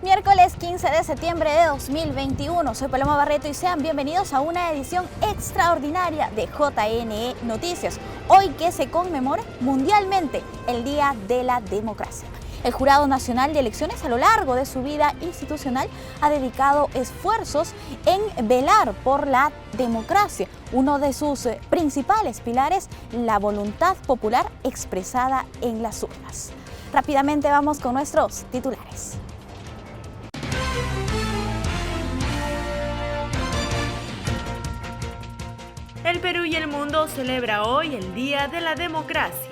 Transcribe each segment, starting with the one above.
Miércoles 15 de septiembre de 2021, soy Paloma Barreto y sean bienvenidos a una edición extraordinaria de JNE Noticias, hoy que se conmemora mundialmente el Día de la Democracia. El Jurado Nacional de Elecciones a lo largo de su vida institucional ha dedicado esfuerzos en velar por la democracia, uno de sus principales pilares, la voluntad popular expresada en las urnas. Rápidamente vamos con nuestros titulares. El Perú y el mundo celebra hoy el Día de la Democracia.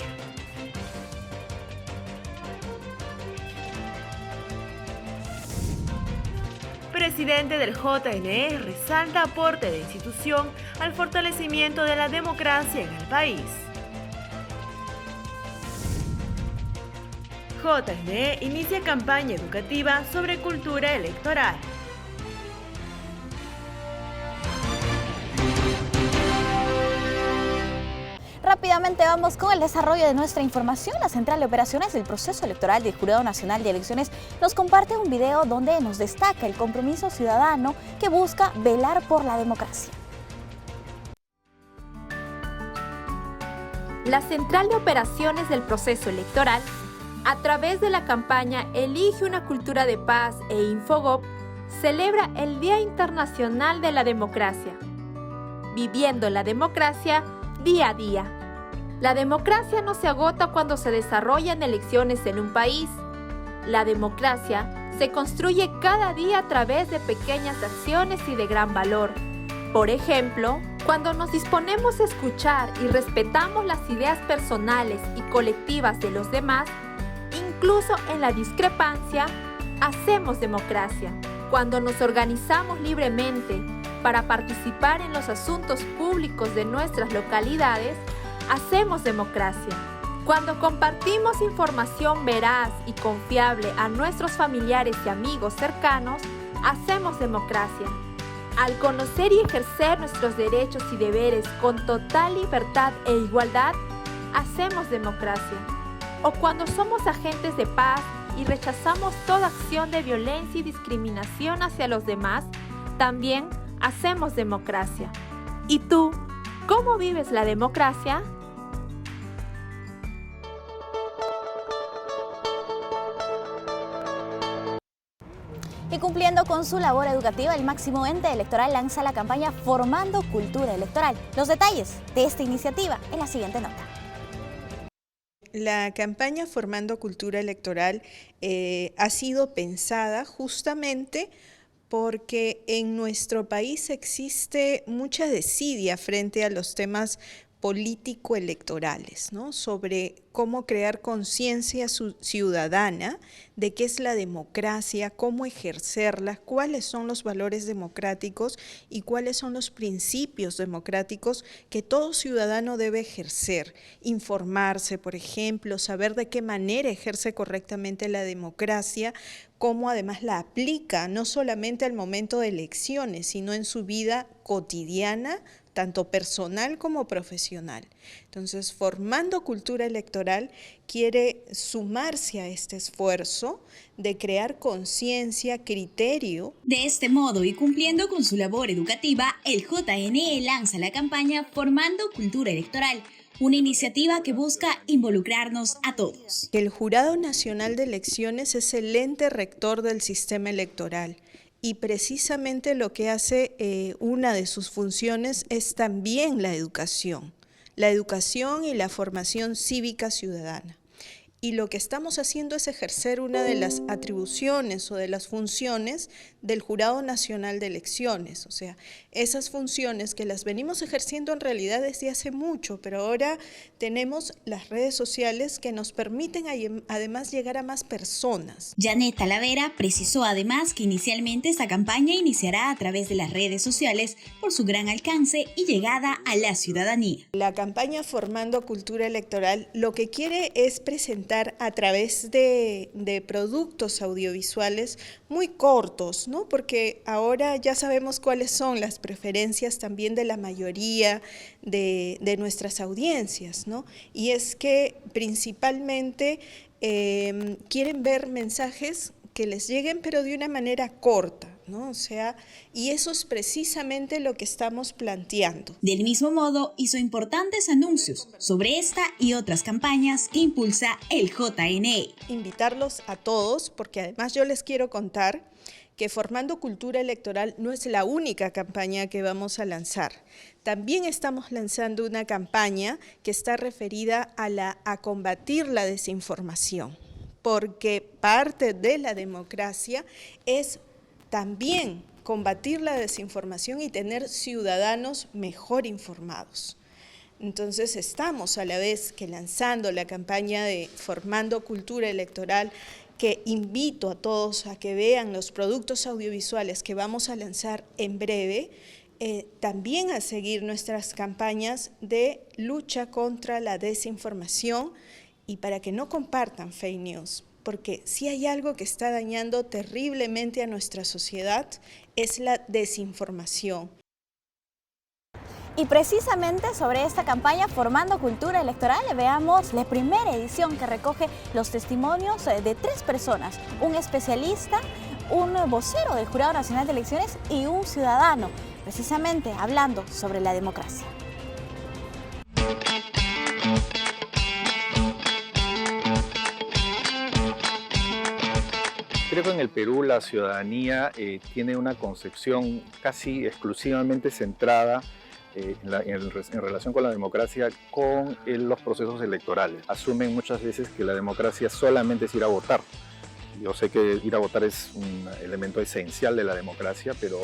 Presidente del JNE resalta aporte de institución al fortalecimiento de la democracia en el país. JNE inicia campaña educativa sobre cultura electoral. Rápidamente vamos con el desarrollo de nuestra información. La Central de Operaciones del Proceso Electoral del Jurado Nacional de Elecciones nos comparte un video donde nos destaca el compromiso ciudadano que busca velar por la democracia. La Central de Operaciones del Proceso Electoral, a través de la campaña Elige una cultura de paz e Infogop, celebra el Día Internacional de la Democracia, viviendo la democracia día a día. La democracia no se agota cuando se desarrollan elecciones en un país. La democracia se construye cada día a través de pequeñas acciones y de gran valor. Por ejemplo, cuando nos disponemos a escuchar y respetamos las ideas personales y colectivas de los demás, incluso en la discrepancia, hacemos democracia. Cuando nos organizamos libremente para participar en los asuntos públicos de nuestras localidades, hacemos democracia. Cuando compartimos información veraz y confiable a nuestros familiares y amigos cercanos, hacemos democracia. Al conocer y ejercer nuestros derechos y deberes con total libertad e igualdad, hacemos democracia. O cuando somos agentes de paz y rechazamos toda acción de violencia y discriminación hacia los demás, también hacemos democracia. ¿Y tú, cómo vives la democracia? Y cumpliendo con su labor educativa, el máximo ente electoral lanza la campaña Formando Cultura Electoral. Los detalles de esta iniciativa en la siguiente nota. La campaña Formando Cultura Electoral ha sido pensada justamente porque en nuestro país existe mucha desidia frente a los temas político-electorales, ¿no? Sobre cómo crear conciencia ciudadana de qué es la democracia, cómo ejercerla, cuáles son los valores democráticos y cuáles son los principios democráticos que todo ciudadano debe ejercer. Informarse, por ejemplo, saber de qué manera ejerce correctamente la democracia, cómo además la aplica no solamente al momento de elecciones, sino en su vida cotidiana, tanto personal como profesional. Entonces, Formando Cultura Electoral quiere sumarse a este esfuerzo de crear conciencia, criterio. De este modo y cumpliendo con su labor educativa, el JNE lanza la campaña Formando Cultura Electoral, una iniciativa que busca involucrarnos a todos. El Jurado Nacional de Elecciones es el ente rector del sistema electoral. Y precisamente lo que hace una de sus funciones es también la educación y la formación cívica ciudadana. Y lo que estamos haciendo es ejercer una de las atribuciones o de las funciones del Jurado Nacional de Elecciones. O sea, esas funciones que las venimos ejerciendo en realidad desde hace mucho, pero ahora tenemos las redes sociales que nos permiten además llegar a más personas. Janet Talavera precisó además que inicialmente esta campaña iniciará a través de las redes sociales por su gran alcance y llegada a la ciudadanía. La campaña Formando Cultura Electoral lo que quiere es presentar a través de productos audiovisuales muy cortos, ¿no? Porque ahora ya sabemos cuáles son las preferencias también de la mayoría de nuestras audiencias, ¿no? Y es que principalmente quieren ver mensajes que les lleguen pero de una manera corta, ¿no? O sea, y eso es precisamente lo que estamos planteando. Del mismo modo, hizo importantes anuncios sobre esta y otras campañas que impulsa el JNE. Invitarlos a todos, porque además yo les quiero contar que Formando Cultura Electoral no es la única campaña que vamos a lanzar. También estamos lanzando una campaña que está referida a combatir la desinformación, porque parte de la democracia es también combatir la desinformación y tener ciudadanos mejor informados. Entonces estamos a la vez que lanzando la campaña de Formando Cultura Electoral, que invito a todos a que vean los productos audiovisuales que vamos a lanzar en breve, también a seguir nuestras campañas de lucha contra la desinformación y para que no compartan fake news, porque si hay algo que está dañando terriblemente a nuestra sociedad es la desinformación. Y precisamente sobre esta campaña Formando Cultura Electoral veamos la primera edición que recoge los testimonios de 3 personas, un especialista, un vocero del Jurado Nacional de Elecciones y un ciudadano, precisamente hablando sobre la democracia. Creo que en el Perú la ciudadanía tiene una concepción casi exclusivamente centrada en relación con la democracia, con los procesos electorales. Asumen muchas veces que la democracia solamente es ir a votar. Yo sé que ir a votar es un elemento esencial de la democracia, pero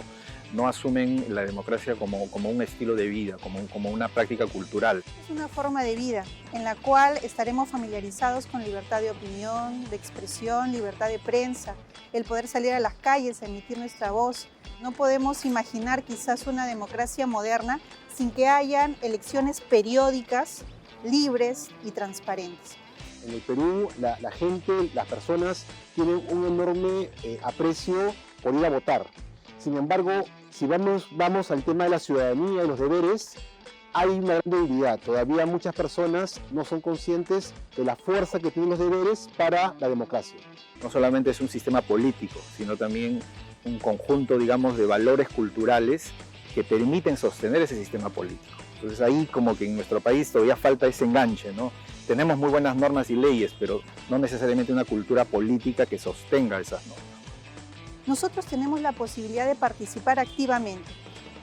no asumen la democracia como un estilo de vida, como una práctica cultural. Es una forma de vida en la cual estaremos familiarizados con libertad de opinión, de expresión, libertad de prensa, el poder salir a las calles, emitir nuestra voz. No podemos imaginar quizás una democracia moderna sin que hayan elecciones periódicas, libres y transparentes. En el Perú, la gente, las personas tienen un enorme aprecio por ir a votar. Sin embargo, si vamos al tema de la ciudadanía y los deberes, hay una gran debilidad. Todavía muchas personas no son conscientes de la fuerza que tienen los deberes para la democracia. No solamente es un sistema político, sino también un conjunto, digamos, de valores culturales que permiten sostener ese sistema político. Entonces ahí como que en nuestro país todavía falta ese enganche, ¿no? Tenemos muy buenas normas y leyes, pero no necesariamente una cultura política que sostenga esas normas. Nosotros tenemos la posibilidad de participar activamente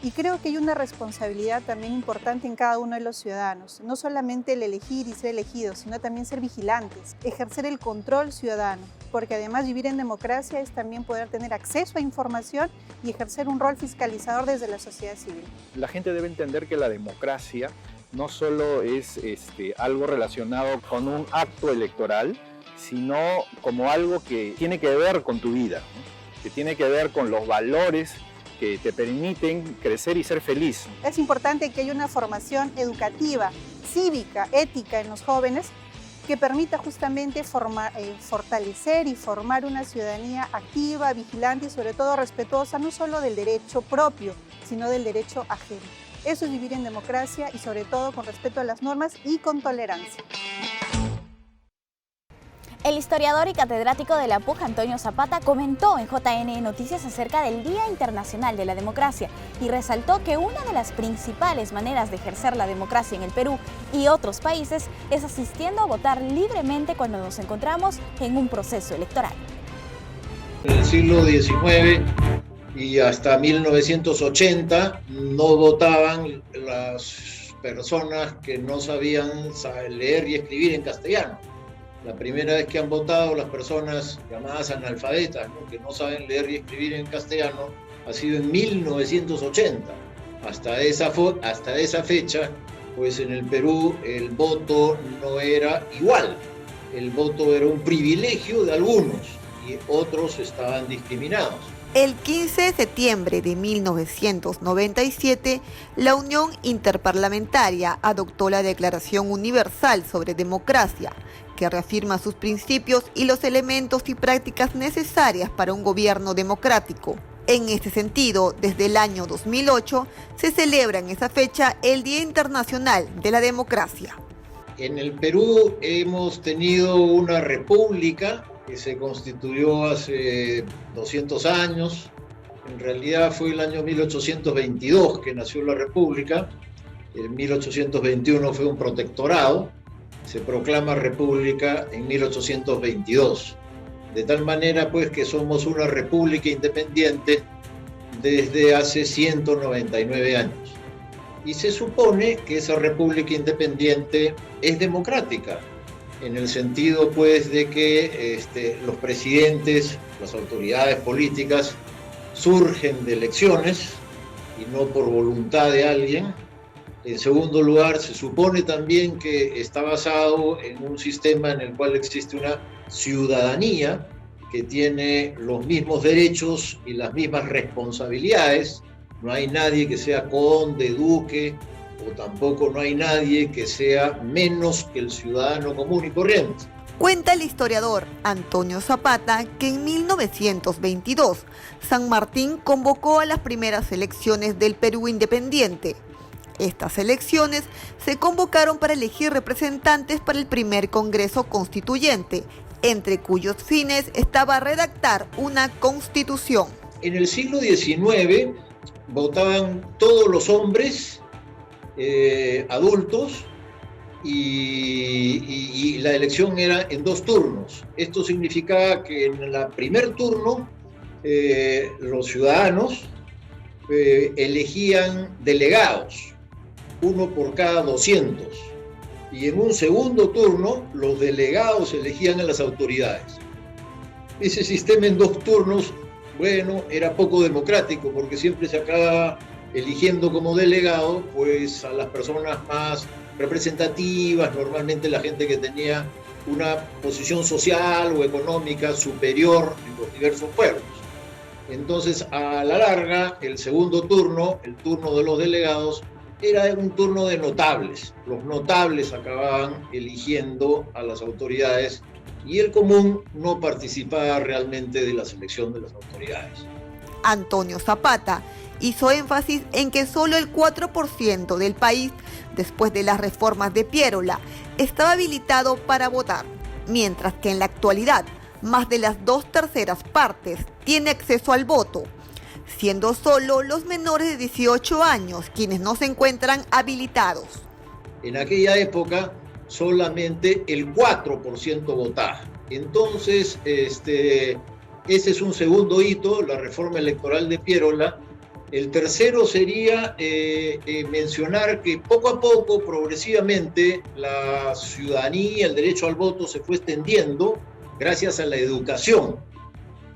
y creo que hay una responsabilidad también importante en cada uno de los ciudadanos, no solamente el elegir y ser elegidos, sino también ser vigilantes, ejercer el control ciudadano, porque además vivir en democracia es también poder tener acceso a información y ejercer un rol fiscalizador desde la sociedad civil. La gente debe entender que la democracia no solo es algo relacionado con un acto electoral, sino como algo que tiene que ver con tu vida, ¿no? Que tiene que ver con los valores que te permiten crecer y ser feliz. Es importante que haya una formación educativa, cívica, ética en los jóvenes que permita justamente fortalecer y formar una ciudadanía activa, vigilante y sobre todo respetuosa no solo del derecho propio, sino del derecho ajeno. Eso es vivir en democracia y sobre todo con respeto a las normas y con tolerancia. El historiador y catedrático de la PUC, Antonio Zapata, comentó en JNE Noticias acerca del Día Internacional de la Democracia y resaltó que una de las principales maneras de ejercer la democracia en el Perú y otros países es asistiendo a votar libremente cuando nos encontramos en un proceso electoral. En el siglo XIX y hasta 1980 no votaban las personas que no sabían leer y escribir en castellano. La primera vez que han votado las personas llamadas analfabetas, ¿no?, que no saben leer y escribir en castellano, ha sido en 1980. Hasta esa fecha, pues en el Perú el voto no era igual. El voto era un privilegio de algunos y otros estaban discriminados. El 15 de septiembre de 1997, la Unión Interparlamentaria adoptó la Declaración Universal sobre Democracia, que reafirma sus principios y los elementos y prácticas necesarias para un gobierno democrático. En este sentido, desde el año 2008, se celebra en esa fecha el Día Internacional de la Democracia. En el Perú hemos tenido una república que se constituyó hace 200 años. En realidad fue el año 1822 que nació la República. En 1821 fue un protectorado. Se proclama República en 1822. De tal manera pues que somos una república independiente desde hace 199 años. Y se supone que esa república independiente es democrática, en el sentido pues de que los presidentes, las autoridades políticas surgen de elecciones y no por voluntad de alguien. En segundo lugar, se supone también que está basado en un sistema en el cual existe una ciudadanía que tiene los mismos derechos y las mismas responsabilidades. No hay nadie que sea conde, duque, o tampoco no hay nadie que sea menos que el ciudadano común y corriente. Cuenta el historiador Antonio Zapata que en 1922 San Martín convocó a las primeras elecciones del Perú independiente. Estas elecciones se convocaron para elegir representantes para el primer Congreso Constituyente, entre cuyos fines estaba redactar una constitución. En el siglo XIX votaban todos los hombres adultos y la elección era en 2 turnos. Esto significaba que en el primer turno los ciudadanos elegían delegados, uno por cada 200. Y en un segundo turno, los delegados elegían a las autoridades. Ese sistema en 2 turnos, bueno, era poco democrático porque siempre se acaba eligiendo como delegado pues a las personas más representativas, normalmente la gente que tenía una posición social o económica superior en los diversos pueblos. Entonces, a la larga, el segundo turno, el turno de los delegados, era un turno de notables. Los notables acababan eligiendo a las autoridades y el común no participaba realmente de la selección de las autoridades. Antonio Zapata hizo énfasis en que solo el 4% del país, después de las reformas de Piérola, estaba habilitado para votar, mientras que en la actualidad más de las 2/3 partes tiene acceso al voto, siendo solo los menores de 18 años quienes no se encuentran habilitados. En aquella época solamente el 4% votaba. Entonces, ese es un segundo hito, la reforma electoral de Piérola. El tercero sería mencionar que poco a poco, progresivamente, la ciudadanía, el derecho al voto se fue extendiendo gracias a la educación.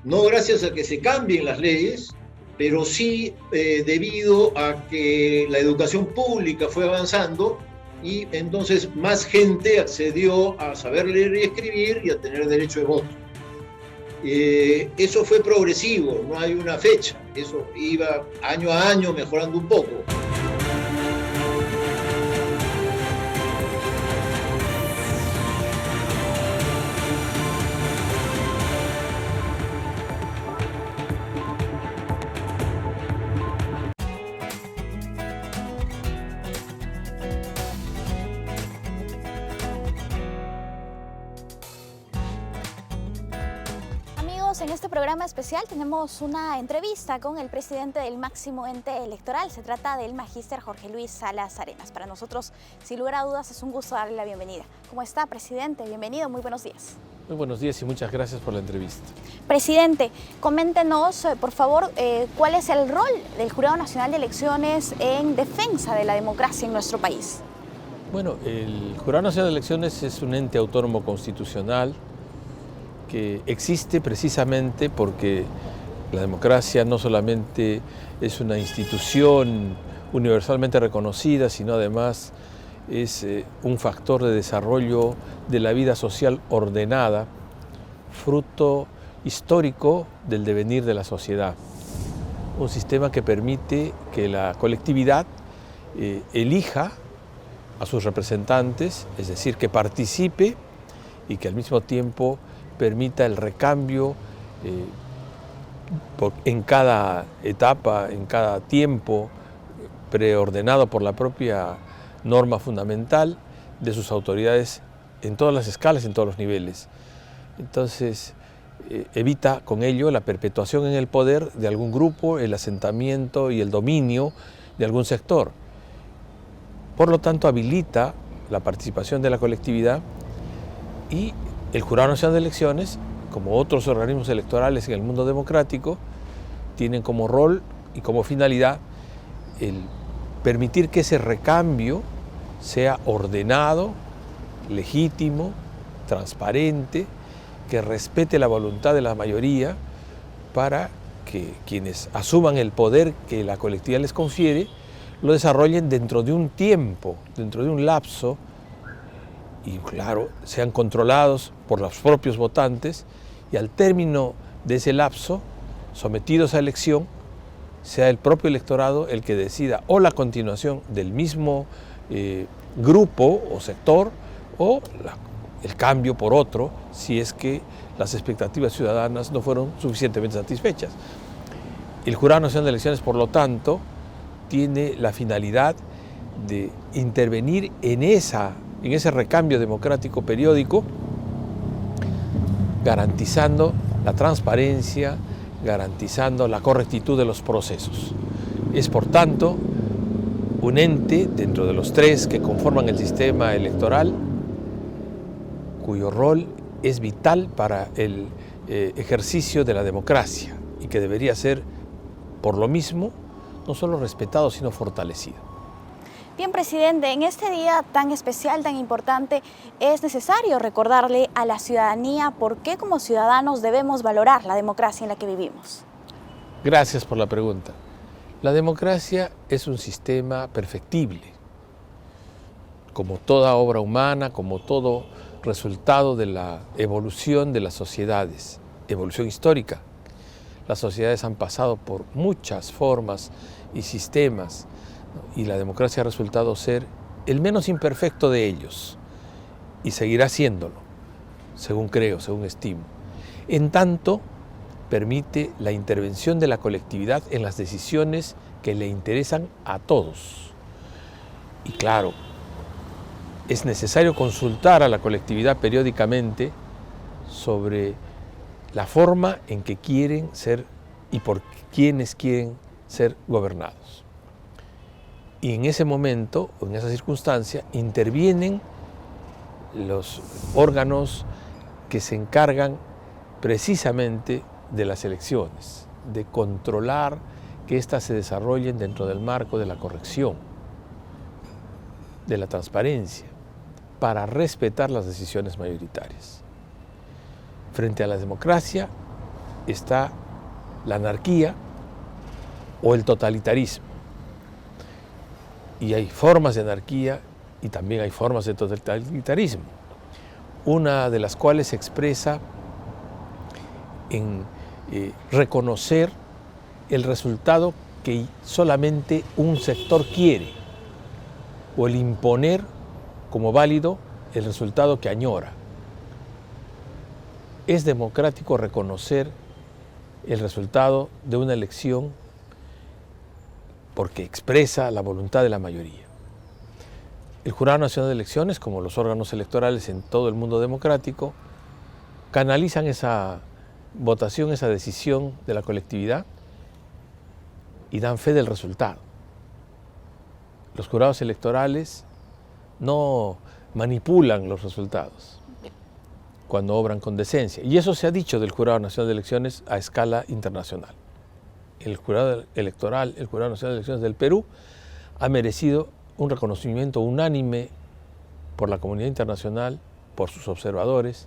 No gracias a que se cambien las leyes, pero sí debido a que la educación pública fue avanzando y entonces más gente accedió a saber leer y escribir y a tener derecho de voto. Eso fue progresivo, no hay una fecha, eso iba año a año mejorando un poco. En este programa especial tenemos una entrevista con el presidente del máximo ente electoral. Se trata del magíster Jorge Luis Salas Arenas. Para nosotros, sin lugar a dudas, es un gusto darle la bienvenida. ¿Cómo está, presidente? Bienvenido, muy buenos días. Muy buenos días y muchas gracias por la entrevista. Presidente, coméntenos, por favor, cuál es el rol del Jurado Nacional de Elecciones en defensa de la democracia en nuestro país. Bueno, el Jurado Nacional de Elecciones es un ente autónomo constitucional que existe precisamente porque la democracia no solamente es una institución universalmente reconocida, sino además es un factor de desarrollo de la vida social ordenada, fruto histórico del devenir de la sociedad. Un sistema que permite que la colectividad elija a sus representantes, es decir, que participe y que al mismo tiempo permita el recambio en cada etapa, en cada tiempo, preordenado por la propia norma fundamental de sus autoridades en todas las escalas, en todos los niveles. Entonces, evita con ello la perpetuación en el poder de algún grupo, el asentamiento y el dominio de algún sector. Por lo tanto, habilita la participación de la colectividad y el Jurado Nacional de Elecciones, como otros organismos electorales en el mundo democrático, tienen como rol y como finalidad el permitir que ese recambio sea ordenado, legítimo, transparente, que respete la voluntad de la mayoría para que quienes asuman el poder que la colectividad les confiere lo desarrollen dentro de un tiempo, dentro de un lapso, y claro, sean controlados por los propios votantes, y al término de ese lapso, sometidos a elección, sea el propio electorado el que decida o la continuación del mismo grupo o sector o el cambio por otro, si es que las expectativas ciudadanas no fueron suficientemente satisfechas. El Jurado Nacional de Elecciones, por lo tanto, tiene la finalidad de intervenir en ese recambio democrático periódico, garantizando la transparencia, garantizando la correctitud de los procesos. Es, por tanto, un ente dentro de los tres que conforman el sistema electoral, cuyo rol es vital para el ejercicio de la democracia y que debería ser, por lo mismo, no solo respetado, sino fortalecido. Bien, presidente, en este día tan especial, tan importante, es necesario recordarle a la ciudadanía por qué como ciudadanos debemos valorar la democracia en la que vivimos. Gracias por la pregunta. La democracia es un sistema perfectible. Como toda obra humana, como todo resultado de la evolución de las sociedades, evolución histórica. Las sociedades han pasado por muchas formas y sistemas, y la democracia ha resultado ser el menos imperfecto de ellos, y seguirá siéndolo, según creo, según estimo. En tanto, permite la intervención de la colectividad en las decisiones que le interesan a todos. Y claro, es necesario consultar a la colectividad periódicamente sobre la forma en que quieren ser y por quienes quieren ser gobernados. Y en ese momento, o en esa circunstancia, intervienen los órganos que se encargan precisamente de las elecciones, de controlar que éstas se desarrollen dentro del marco de la corrección, de la transparencia, para respetar las decisiones mayoritarias. Frente a la democracia está la anarquía o el totalitarismo. Y hay formas de anarquía y también hay formas de totalitarismo, una de las cuales se expresa en reconocer el resultado que solamente un sector quiere, o el imponer como válido el resultado que añora. Es democrático reconocer el resultado de una elección porque expresa la voluntad de la mayoría. El Jurado Nacional de Elecciones, como los órganos electorales en todo el mundo democrático, canalizan esa votación, esa decisión de la colectividad y dan fe del resultado. Los jurados electorales no manipulan los resultados cuando obran con decencia. Y eso se ha dicho del Jurado Nacional de Elecciones a escala internacional. El Jurado Electoral, el Jurado Nacional de Elecciones del Perú, ha merecido un reconocimiento unánime por la comunidad internacional, por sus observadores,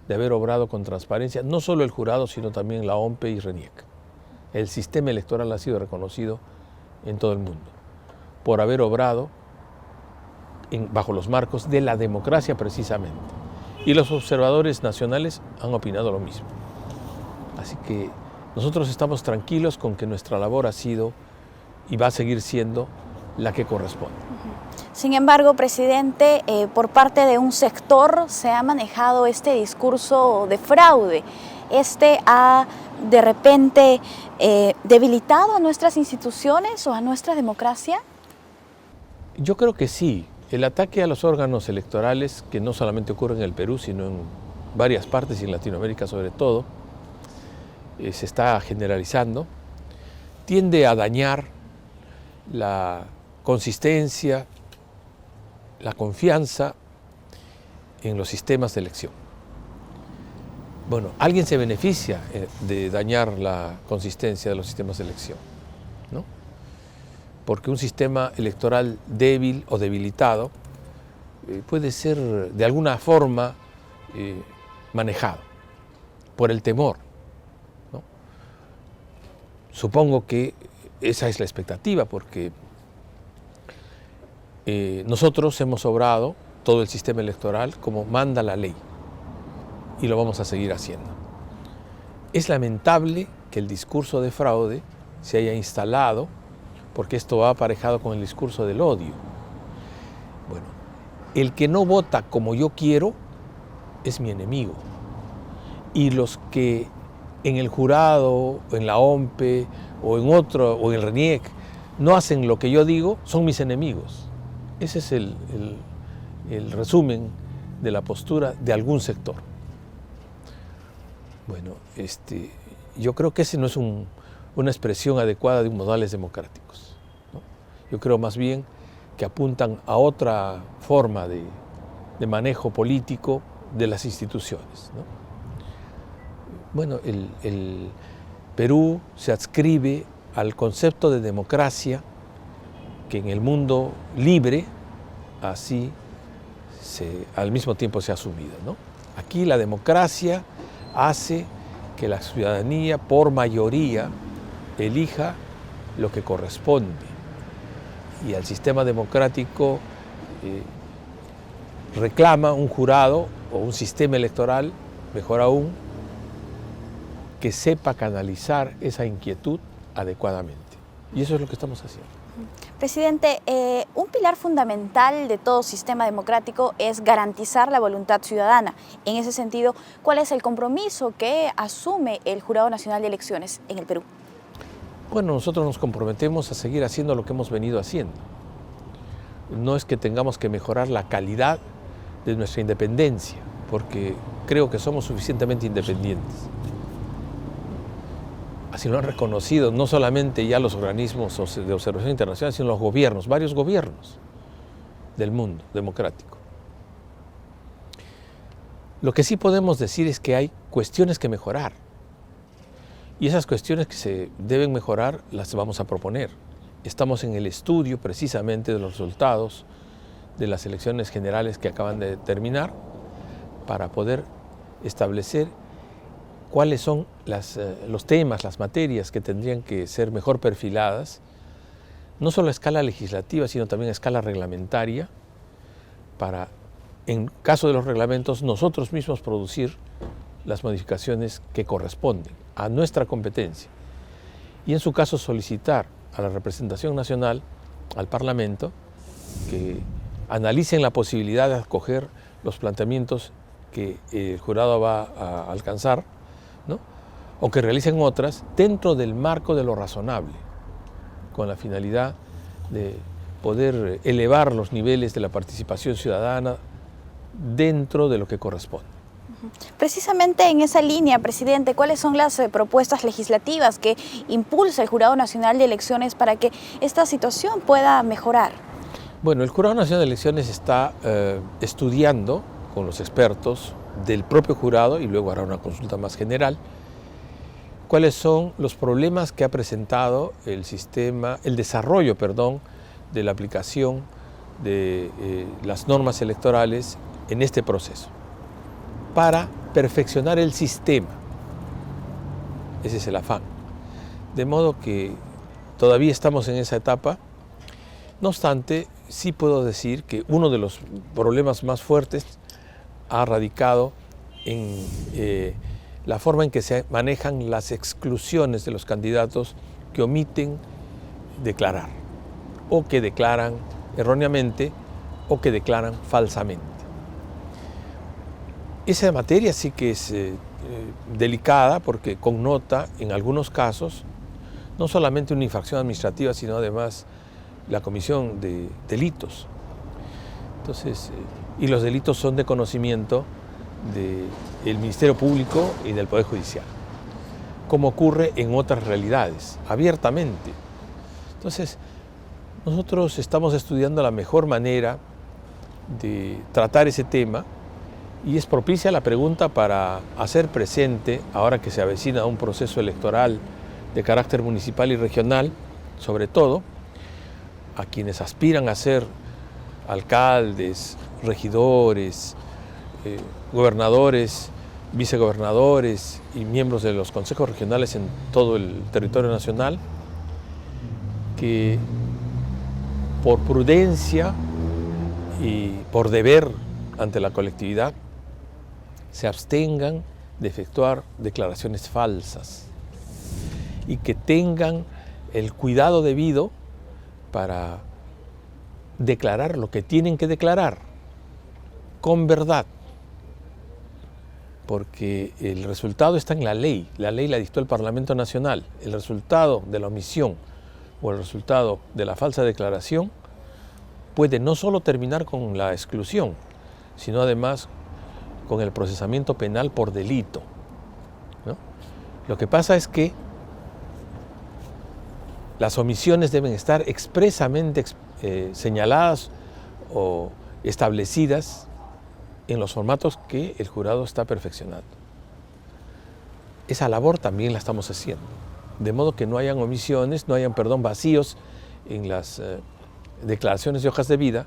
de haber obrado con transparencia, no solo el jurado, sino también la OMPE y RENIEC. El sistema electoral ha sido reconocido en todo el mundo por haber obrado bajo los marcos de la democracia precisamente. Y los observadores nacionales han opinado lo mismo. Así que nosotros estamos tranquilos con que nuestra labor ha sido y va a seguir siendo la que corresponde. Sin embargo, presidente, por parte de un sector se ha manejado este discurso de fraude. ¿Este ha de repente debilitado a nuestras instituciones o a nuestra democracia? Yo creo que sí. El ataque a los órganos electorales, que no solamente ocurre en el Perú, sino en varias partes y en Latinoamérica sobre todo, se está generalizando, tiende a dañar la consistencia, la confianza en los sistemas de elección. Bueno, alguien se beneficia de dañar la consistencia de los sistemas de elección, ¿no? Porque un sistema electoral débil o debilitado puede ser de alguna forma manejado por el temor, ¿no? Supongo que esa es la expectativa, porque nosotros hemos obrado todo el sistema electoral como manda la ley y lo vamos a seguir haciendo. Es lamentable que el discurso de fraude se haya instalado, porque esto va aparejado con el discurso del odio. Bueno, el que no vota como yo quiero es mi enemigo, y los que en el jurado, en la OMPE o en otro, o en el RENIEC, no hacen lo que yo digo, son mis enemigos. Ese es el resumen de la postura de algún sector. Bueno, yo creo que ese no es una expresión adecuada de modales democráticos, ¿no? Yo creo más bien que apuntan a otra forma de manejo político de las instituciones, ¿no? Bueno, el Perú se adscribe al concepto de democracia que en el mundo libre así al mismo tiempo se ha asumido, ¿no? Aquí la democracia hace que la ciudadanía por mayoría elija lo que corresponde, y al sistema democrático reclama un jurado o un sistema electoral, mejor aún, que sepa canalizar esa inquietud adecuadamente. Y eso es lo que estamos haciendo. Presidente, un pilar fundamental de todo sistema democrático es garantizar la voluntad ciudadana. En ese sentido, ¿cuál es el compromiso que asume el Jurado Nacional de Elecciones en el Perú? Bueno, nosotros nos comprometemos a seguir haciendo lo que hemos venido haciendo. No es que tengamos que mejorar la calidad de nuestra independencia, porque creo que somos suficientemente independientes. Así lo han reconocido no solamente ya los organismos de observación internacional, sino los gobiernos, varios gobiernos del mundo democrático. Lo que sí podemos decir es que hay cuestiones que mejorar, y esas cuestiones que se deben mejorar las vamos a proponer. Estamos en el estudio precisamente de los resultados de las elecciones generales que acaban de terminar, para poder establecer cuáles son los temas, las materias que tendrían que ser mejor perfiladas, no solo a escala legislativa, sino también a escala reglamentaria, para, en caso de los reglamentos, nosotros mismos producir las modificaciones que corresponden a nuestra competencia. Y en su caso solicitar a la representación nacional, al Parlamento, que analicen la posibilidad de acoger los planteamientos que el jurado va a alcanzar, ¿no? O que realicen otras dentro del marco de lo razonable, con la finalidad de poder elevar los niveles de la participación ciudadana dentro de lo que corresponde. Precisamente en esa línea, presidente, ¿cuáles son las propuestas legislativas que impulsa el Jurado Nacional de Elecciones para que esta situación pueda mejorar? Bueno, el Jurado Nacional de Elecciones está estudiando con los expertos del propio jurado, y luego hará una consulta más general, cuáles son los problemas que ha presentado el desarrollo de la aplicación de las normas electorales en este proceso, para perfeccionar el sistema. Ese es el afán. De modo que todavía estamos en esa etapa. No obstante, sí puedo decir que uno de los problemas más fuertes ha radicado en la forma en que se manejan las exclusiones de los candidatos que omiten declarar, o que declaran erróneamente, o que declaran falsamente. Esa materia sí que es delicada, porque connota en algunos casos no solamente una infracción administrativa, sino además la comisión de delitos. Entonces, y los delitos son de conocimiento del Ministerio Público y del Poder Judicial, como ocurre en otras realidades, abiertamente. Entonces, nosotros estamos estudiando la mejor manera de tratar ese tema y es propicia la pregunta para hacer presente, ahora que se avecina un proceso electoral de carácter municipal y regional, sobre todo, a quienes aspiran a ser alcaldes, regidores, gobernadores, vicegobernadores y miembros de los consejos regionales en todo el territorio nacional, que por prudencia y por deber ante la colectividad se abstengan de efectuar declaraciones falsas y que tengan el cuidado debido para declarar lo que tienen que declarar con verdad, porque el resultado está en la ley la dictó el Parlamento Nacional. El resultado de la omisión o el resultado de la falsa declaración puede no solo terminar con la exclusión, sino además con el procesamiento penal por delito, ¿no? Lo que pasa es que las omisiones deben estar expresamente señaladas o establecidas en los formatos que el jurado está perfeccionando. Esa labor también la estamos haciendo, de modo que no hayan omisiones, no hayan, vacíos en las declaraciones de hojas de vida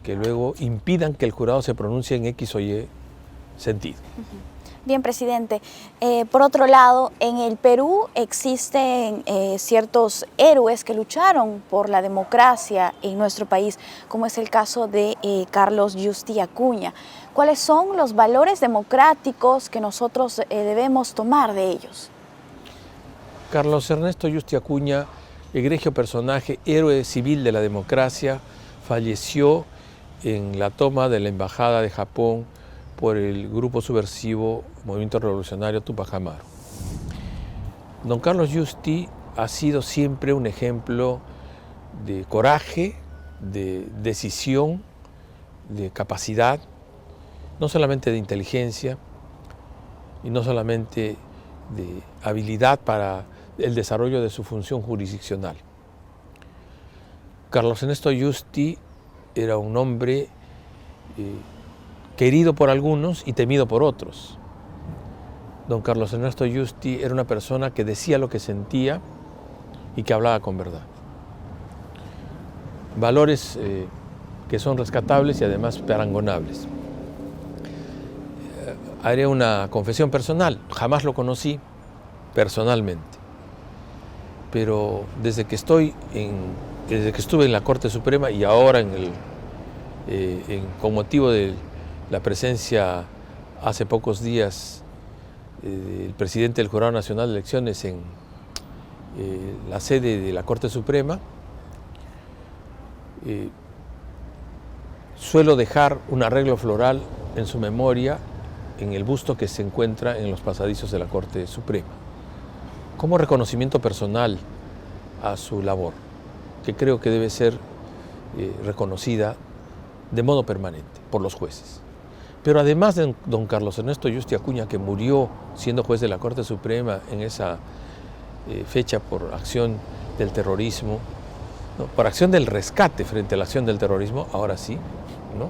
que luego impidan que el jurado se pronuncie en X o Y sentido. Bien, presidente. Por otro lado, en el Perú existen ciertos héroes que lucharon por la democracia en nuestro país, como es el caso de Carlos Yusti Acuña. ¿Cuáles son los valores democráticos que nosotros debemos tomar de ellos? Carlos Ernesto Yusti Acuña, egregio personaje, héroe civil de la democracia, falleció en la toma de la Embajada de Japón por el grupo subversivo Movimiento Revolucionario Tupac Amaru. Don Carlos Yusti ha sido siempre un ejemplo de coraje, de decisión, de capacidad, no solamente de inteligencia y no solamente de habilidad para el desarrollo de su función jurisdiccional. Carlos Ernesto Yusti era un hombre querido por algunos y temido por otros. Don Carlos Ernesto Yusti era una persona que decía lo que sentía y que hablaba con verdad. Valores que son rescatables y además parangonables. Haré una confesión personal, jamás lo conocí personalmente, pero desde que estuve en la Corte Suprema y ahora con motivo de la presencia hace pocos días del presidente del Jurado Nacional de Elecciones en la sede de la Corte Suprema, suelo dejar un arreglo floral en su memoria en el busto que se encuentra en los pasadizos de la Corte Suprema, como reconocimiento personal a su labor, que creo que debe ser reconocida de modo permanente por los jueces. Pero además de don Carlos Ernesto Yusti Acuña, que murió siendo juez de la Corte Suprema en esa fecha por acción del terrorismo, ¿no? Por acción del rescate frente a la acción del terrorismo, ahora sí, ¿no?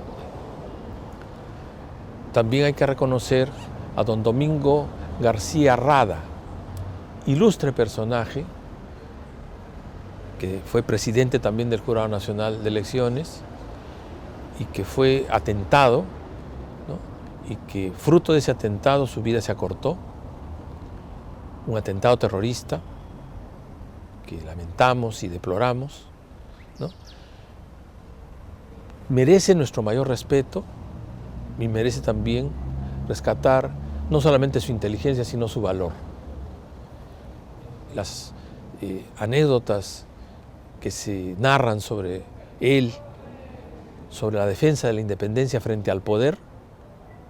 También hay que reconocer a don Domingo García Rada, ilustre personaje, que fue presidente también del Jurado Nacional de Elecciones y que fue atentado, ¿no? Y que fruto de ese atentado su vida se acortó, un atentado terrorista que lamentamos y deploramos, ¿no? Merece nuestro mayor respeto y merece también rescatar no solamente su inteligencia, sino su valor. Las anécdotas que se narran sobre él, sobre la defensa de la independencia frente al poder,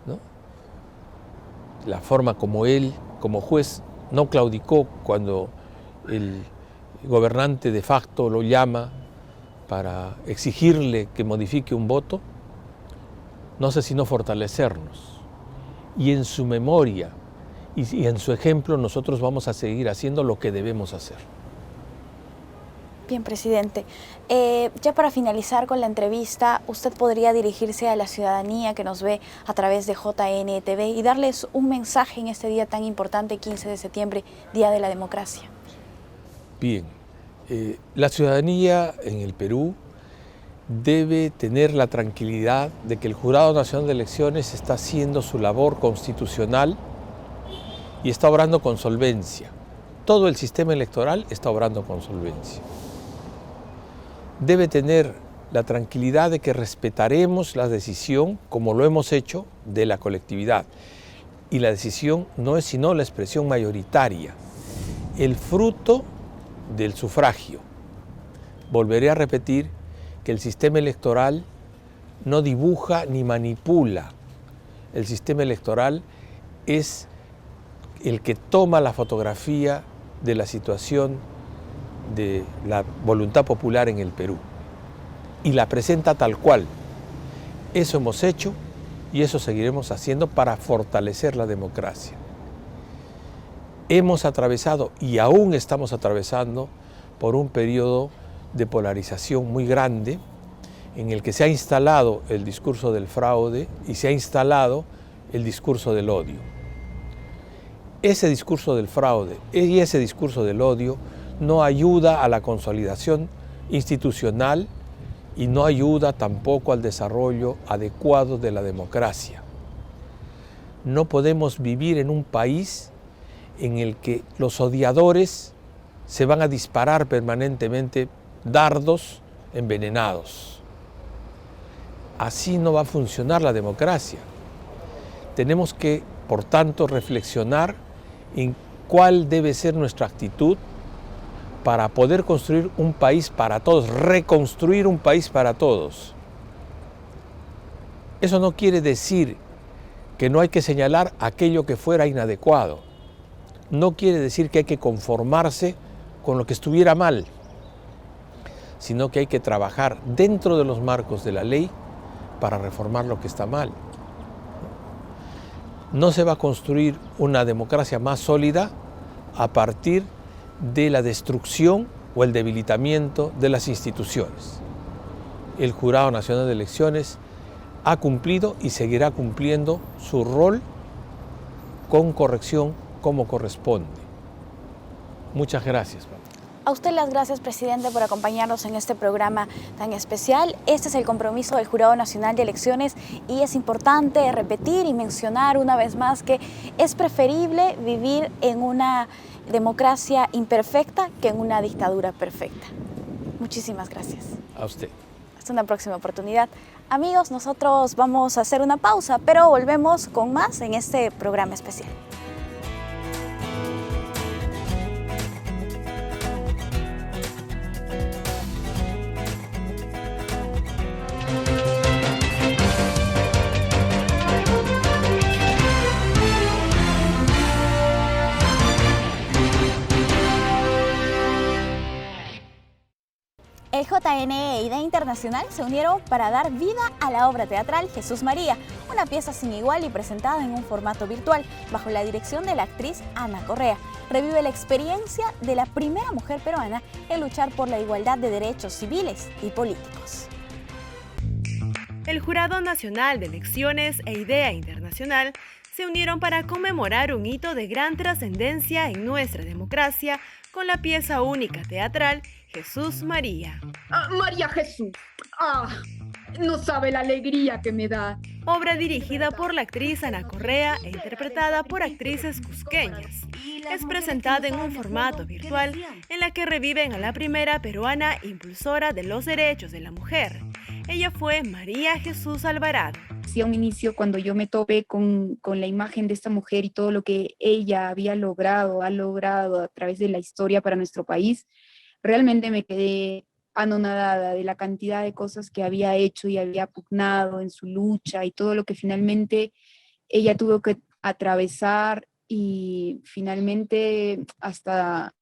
¿no? La forma como él, como juez, no claudicó cuando el gobernante de facto lo llama para exigirle que modifique un voto, no hace sino fortalecernos y en su memoria y en su ejemplo nosotros vamos a seguir haciendo lo que debemos hacer. Bien, presidente. Ya para finalizar con la entrevista, usted podría dirigirse a la ciudadanía que nos ve a través de JNTV y darles un mensaje en este día tan importante, 15 de septiembre, Día de la Democracia. Bien, la ciudadanía en el Perú debe tener la tranquilidad de que el Jurado Nacional de Elecciones está haciendo su labor constitucional y está obrando con solvencia. Todo el sistema electoral está obrando con solvencia. Debe tener la tranquilidad de que respetaremos la decisión, como lo hemos hecho, de la colectividad. Y la decisión no es sino la expresión mayoritaria, el fruto del sufragio. Volveré a repetir que el sistema electoral no dibuja ni manipula. El sistema electoral es el que toma la fotografía de la situación de la voluntad popular en el Perú y la presenta tal cual. Eso hemos hecho y eso seguiremos haciendo para fortalecer la democracia. Hemos atravesado y aún estamos atravesando por un periodo de polarización muy grande en el que se ha instalado el discurso del fraude y se ha instalado el discurso del odio. Ese discurso del fraude y ese discurso del odio no ayuda a la consolidación institucional y no ayuda tampoco al desarrollo adecuado de la democracia. No podemos vivir en un país en el que los odiadores se van a disparar permanentemente dardos envenenados. Así no va a funcionar la democracia. Tenemos que, por tanto, reflexionar en cuál debe ser nuestra actitud para poder construir un país para todos, reconstruir un país para todos. Eso no quiere decir que no hay que señalar aquello que fuera inadecuado. No quiere decir que hay que conformarse con lo que estuviera mal, sino que hay que trabajar dentro de los marcos de la ley para reformar lo que está mal. No se va a construir una democracia más sólida a partir de la destrucción o el debilitamiento de las instituciones. El Jurado Nacional de Elecciones ha cumplido y seguirá cumpliendo su rol con corrección como corresponde. Muchas gracias. A usted las gracias, presidente, por acompañarnos en este programa tan especial. Este es el compromiso del Jurado Nacional de Elecciones y es importante repetir y mencionar una vez más que es preferible vivir en una democracia imperfecta que en una dictadura perfecta. Muchísimas gracias. A usted. Hasta una próxima oportunidad. Amigos, nosotros vamos a hacer una pausa, pero volvemos con más en este programa especial. El JNE e IDEA Internacional se unieron para dar vida a la obra teatral Jesús María, una pieza sin igual y presentada en un formato virtual, bajo la dirección de la actriz Ana Correa. Revive la experiencia de la primera mujer peruana en luchar por la igualdad de derechos civiles y políticos. El Jurado Nacional de Elecciones e IDEA Internacional se unieron para conmemorar un hito de gran trascendencia en nuestra democracia con la pieza única teatral Jesús María. María Jesús, no sabe la alegría que me da. Obra dirigida por la actriz Ana Correa e interpretada por actrices cusqueñas. Es presentada en un formato virtual en la que reviven a la primera peruana impulsora de los derechos de la mujer. Ella fue María Jesús Alvarado. Sí, a un inicio, cuando yo me topé con la imagen de esta mujer y todo lo que ella ha logrado a través de la historia para nuestro país, realmente me quedé anonadada de la cantidad de cosas que había hecho y había pugnado en su lucha y todo lo que finalmente ella tuvo que atravesar y finalmente hasta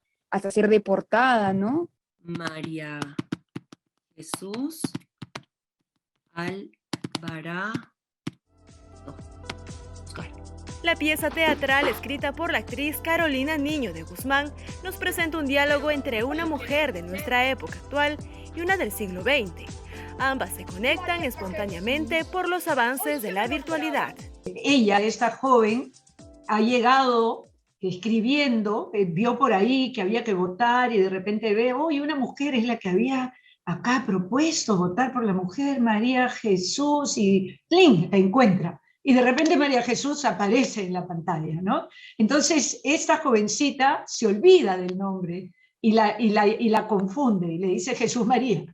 ser deportada, ¿no? María Jesús Alvarado. La pieza teatral, escrita por la actriz Carolina Niño de Guzmán, nos presenta un diálogo entre una mujer de nuestra época actual y una del siglo XX. Ambas se conectan espontáneamente por los avances de la virtualidad. Ella, esta joven, ha llegado escribiendo, vio por ahí que había que votar y de repente ve, oye, una mujer es la que había acá propuesto votar por la mujer, María Jesús, y ¡pling!, la encuentra. Y de repente María Jesús aparece en la pantalla, ¿no? Entonces esta jovencita se olvida del nombre y la confunde y le dice Jesús María,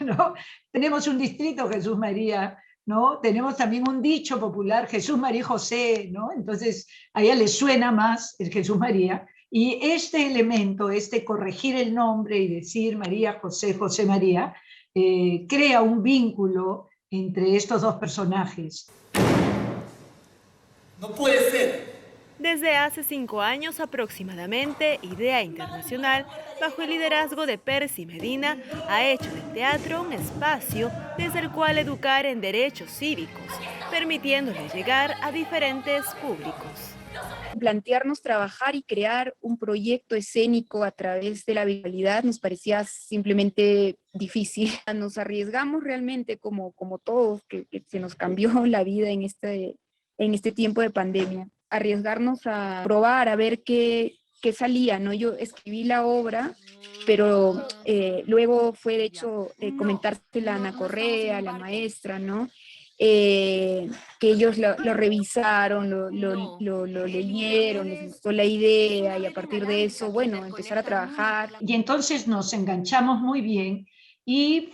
¿no? Tenemos un distrito Jesús María, ¿no? Tenemos también un dicho popular, Jesús María José, ¿no? Entonces a ella le suena más el Jesús María, y este elemento, corregir el nombre y decir María José, José María, crea un vínculo entre estos dos personajes. No puede ser. Desde hace 5 años aproximadamente, Idea Internacional, bajo el liderazgo de Percy Medina, ha hecho del teatro un espacio desde el cual educar en derechos cívicos, permitiéndole llegar a diferentes públicos. Plantearnos trabajar y crear un proyecto escénico a través de la virtualidad nos parecía simplemente difícil. Nos arriesgamos realmente como todos, que se nos cambió la vida en este tiempo de pandemia. Arriesgarnos a probar, a ver qué salía, ¿no? Yo escribí la obra, pero luego fue de hecho comentársela a Ana Correa, la maestra, ¿no? Que ellos lo revisaron, lo leyeron, les gustó la idea y a partir de eso, bueno, empezar a trabajar. Y entonces nos enganchamos muy bien y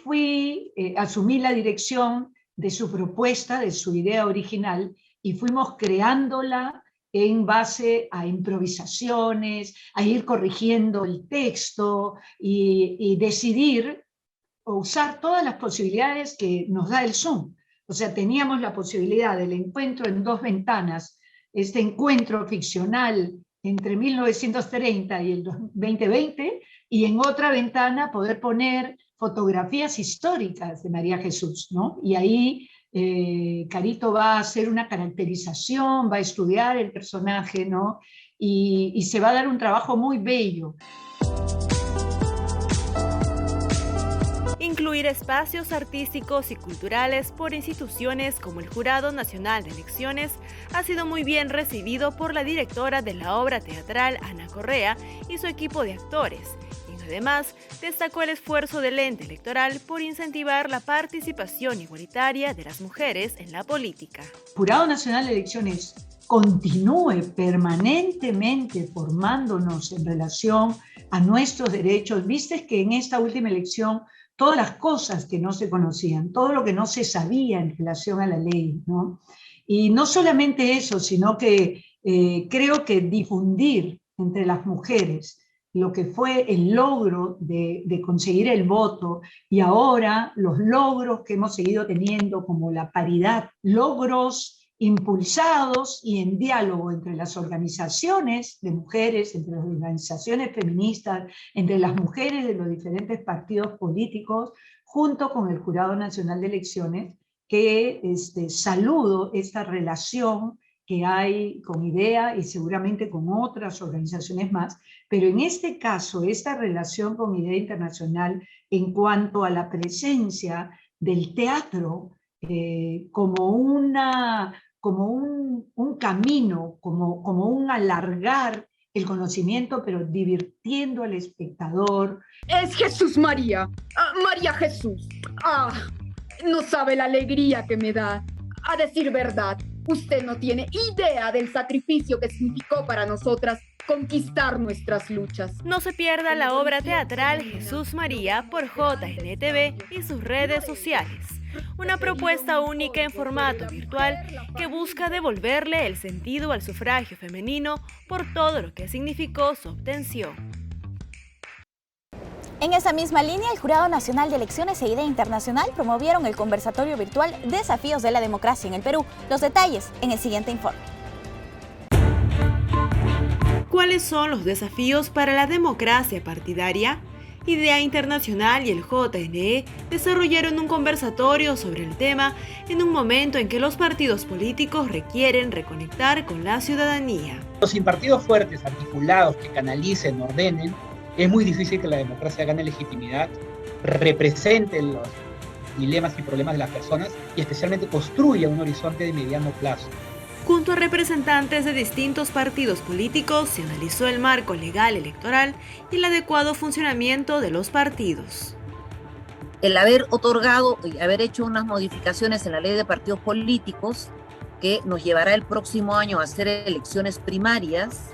asumí la dirección de su propuesta, de su idea original, y fuimos creándola en base a improvisaciones, a ir corrigiendo el texto y decidir o usar todas las posibilidades que nos da el Zoom. O sea, teníamos la posibilidad del encuentro en 2 ventanas, este encuentro ficcional entre 1930 y el 2020, y en otra ventana poder poner fotografías históricas de María Jesús, ¿no? Y ahí Carito va a hacer una caracterización, va a estudiar el personaje, ¿no? Y se va a dar un trabajo muy bello. Incluir espacios artísticos y culturales por instituciones como el Jurado Nacional de Elecciones ha sido muy bien recibido por la directora de la obra teatral, Ana Correa, y su equipo de actores. Y además, destacó el esfuerzo del ente electoral por incentivar la participación igualitaria de las mujeres en la política. El Jurado Nacional de Elecciones continúe permanentemente formándonos en relación a nuestros derechos. Viste que en esta última elección todas las cosas que no se conocían, todo lo que no se sabía en relación a la ley, ¿no? Y no solamente eso, sino que creo que difundir entre las mujeres lo que fue el logro de conseguir el voto y ahora los logros que hemos seguido teniendo como la paridad, logros impulsados y en diálogo entre las organizaciones de mujeres, entre las organizaciones feministas, entre las mujeres de los diferentes partidos políticos, junto con el Jurado Nacional de Elecciones, que saludo esta relación que hay con IDEA y seguramente con otras organizaciones más, pero en este caso, esta relación con IDEA Internacional en cuanto a la presencia del teatro como un camino, como un alargar el conocimiento, pero divirtiendo al espectador. Es Jesús María, María Jesús. No sabe la alegría que me da. A decir verdad, usted no tiene idea del sacrificio que significó para nosotras conquistar nuestras luchas. No se pierda la obra teatral Jesús María por JNTV y sus redes sociales. Una propuesta única en formato virtual que busca devolverle el sentido al sufragio femenino por todo lo que significó su obtención. En esa misma línea, el Jurado Nacional de Elecciones e IDEA Internacional promovieron el conversatorio virtual Desafíos de la Democracia en el Perú. Los detalles en el siguiente informe. ¿Cuáles son los desafíos para la democracia partidaria? IDEA Internacional y el JNE desarrollaron un conversatorio sobre el tema en un momento en que los partidos políticos requieren reconectar con la ciudadanía. Sin partidos fuertes, articulados, que canalicen, ordenen, es muy difícil que la democracia gane legitimidad, represente los dilemas y problemas de las personas y especialmente construya un horizonte de mediano plazo. Junto a representantes de distintos partidos políticos, se analizó el marco legal electoral y el adecuado funcionamiento de los partidos. El haber otorgado y haber hecho unas modificaciones en la ley de partidos políticos que nos llevará el próximo año a hacer elecciones primarias,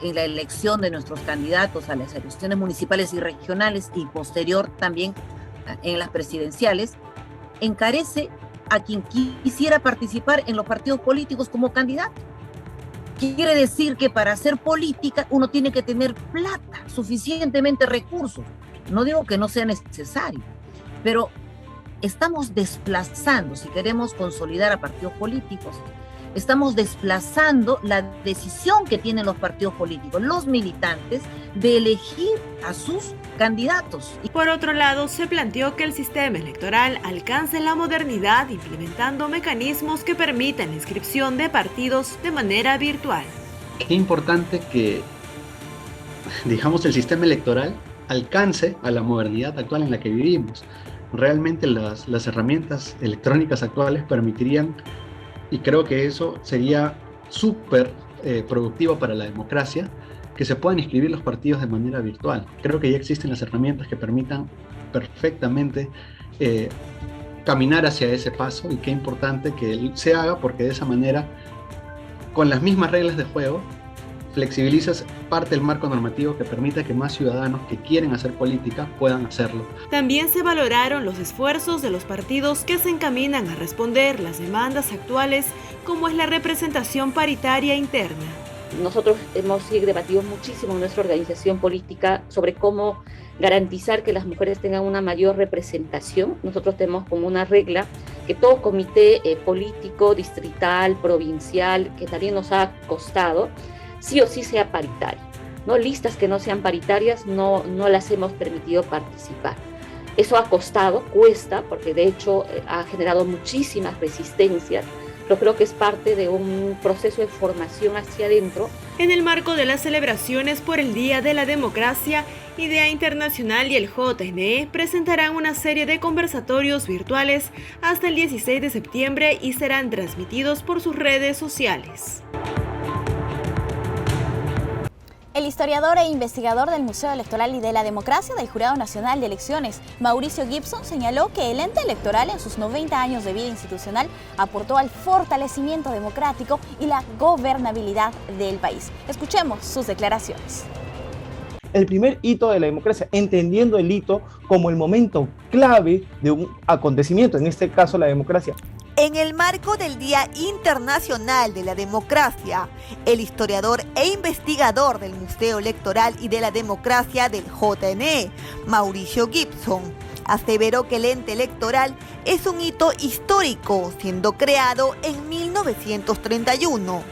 en la elección de nuestros candidatos a las elecciones municipales y regionales y posterior también en las presidenciales, encarece a quien quisiera participar en los partidos políticos como candidato. Quiere decir que para hacer política uno tiene que tener plata, suficientemente recursos. No digo que no sea necesario, pero estamos desplazando, si queremos consolidar a partidos políticos, estamos desplazando la decisión que tienen los partidos políticos, los militantes, de elegir a sus candidatos. Por otro lado, se planteó que el sistema electoral alcance la modernidad implementando mecanismos que permitan la inscripción de partidos de manera virtual. Qué importante que, digamos, el sistema electoral alcance a la modernidad actual en la que vivimos. Realmente las herramientas electrónicas actuales permitirían, y creo que eso sería súper productivo para la democracia, que se puedan inscribir los partidos de manera virtual. Creo que ya existen las herramientas que permitan perfectamente caminar hacia ese paso, y qué importante que se haga, porque de esa manera, con las mismas reglas de juego, flexibilizas parte del marco normativo que permita que más ciudadanos que quieren hacer política puedan hacerlo. También se valoraron los esfuerzos de los partidos que se encaminan a responder las demandas actuales, como es la representación paritaria interna. Nosotros hemos debatido muchísimo en nuestra organización política sobre cómo garantizar que las mujeres tengan una mayor representación. Nosotros tenemos como una regla que todo comité político, distrital, provincial, que también nos ha costado, sí o sí sea paritario, ¿no? Listas que no sean paritarias no las hemos permitido participar. Eso ha costado, cuesta, porque de hecho ha generado muchísimas resistencias, pero creo que es parte de un proceso de formación hacia adentro. En el marco de las celebraciones por el Día de la Democracia, IDEA Internacional y el JNE presentarán una serie de conversatorios virtuales hasta el 16 de septiembre y serán transmitidos por sus redes sociales. El historiador e investigador del Museo Electoral y de la Democracia del Jurado Nacional de Elecciones, Mauricio Gibson, señaló que el ente electoral en sus 90 años de vida institucional aportó al fortalecimiento democrático y la gobernabilidad del país. Escuchemos sus declaraciones. El primer hito de la democracia, entendiendo el hito como el momento clave de un acontecimiento, en este caso la democracia. En el marco del Día Internacional de la Democracia, el historiador e investigador del Museo Electoral y de la Democracia del JNE, Mauricio Gibson, aseveró que el ente electoral es un hito histórico, siendo creado en 1931.